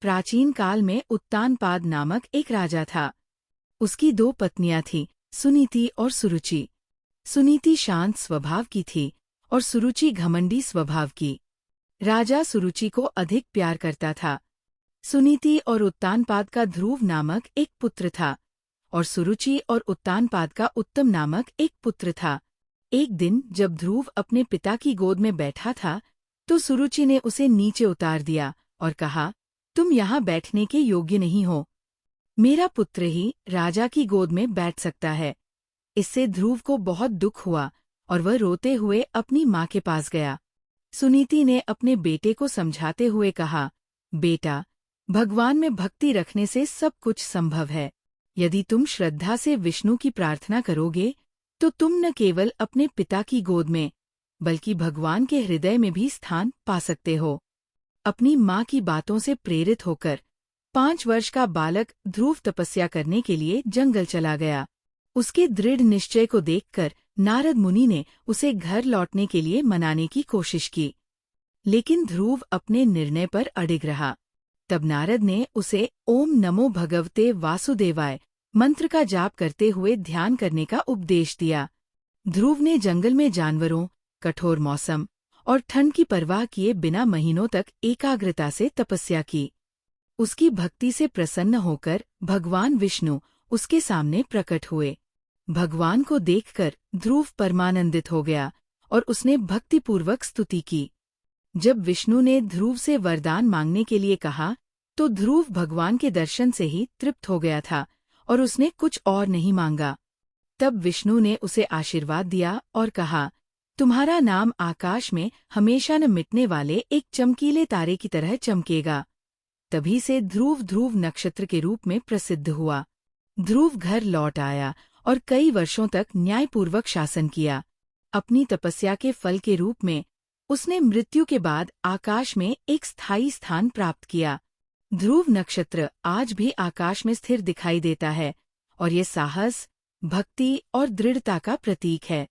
प्राचीन काल में उत्तानपाद नामक एक राजा था। उसकी 2 पत्नियां थीं, सुनीति और सुरुचि। सुनीति शांत स्वभाव की थी और सुरुचि घमंडी स्वभाव की। राजा सुरुचि को अधिक प्यार करता था। सुनीति और उत्तानपाद का ध्रुव नामक एक पुत्र था और सुरुचि और उत्तानपाद का उत्तम नामक एक पुत्र था। एक दिन जब ध्रुव अपने पिता की गोद में बैठा था तो सुरुचि ने उसे नीचे उतार दिया और कहा, तुम यहाँ बैठने के योग्य नहीं हो। मेरा पुत्र ही राजा की गोद में बैठ सकता है। इससे ध्रुव को बहुत दुख हुआ और वह रोते हुए अपनी माँ के पास गया। सुनीति ने अपने बेटे को समझाते हुए कहा, बेटा, भगवान में भक्ति रखने से सब कुछ संभव है। यदि तुम श्रद्धा से विष्णु की प्रार्थना करोगे तो तुम न केवल अपने पिता की गोद में बल्कि भगवान के हृदय में भी स्थान पा सकते हो। अपनी माँ की बातों से प्रेरित होकर 5 वर्ष का बालक ध्रुव तपस्या करने के लिए जंगल चला गया। उसके दृढ़ निश्चय को देखकर नारद मुनि ने उसे घर लौटने के लिए मनाने की कोशिश की, लेकिन ध्रुव अपने निर्णय पर अडिग रहा। तब नारद ने उसे ओम नमो भगवते वासुदेवाय मंत्र का जाप करते हुए ध्यान करने का उपदेश दिया। ध्रुव ने जंगल में जानवरों, कठोर मौसम और ठंड की परवाह किए बिना महीनों तक एकाग्रता से तपस्या की। उसकी भक्ति से प्रसन्न होकर भगवान विष्णु उसके सामने प्रकट हुए। भगवान को देखकर ध्रुव परमानंदित हो गया और उसने भक्तिपूर्वक स्तुति की। जब विष्णु ने ध्रुव से वरदान मांगने के लिए कहा तो ध्रुव भगवान के दर्शन से ही तृप्त हो गया था और उसने कुछ और नहीं मांगा। तब विष्णु ने उसे आशीर्वाद दिया और कहा, तुम्हारा नाम आकाश में हमेशा न मिटने वाले एक चमकीले तारे की तरह चमकेगा। तभी से ध्रुव ध्रुव नक्षत्र के रूप में प्रसिद्ध हुआ। ध्रुव घर लौट आया और कई वर्षों तक न्यायपूर्वक शासन किया। अपनी तपस्या के फल के रूप में उसने मृत्यु के बाद आकाश में एक स्थायी स्थान प्राप्त किया। ध्रुव नक्षत्र आज भी आकाश में स्थिर दिखाई देता है और ये साहस, भक्ति और दृढ़ता का प्रतीक है।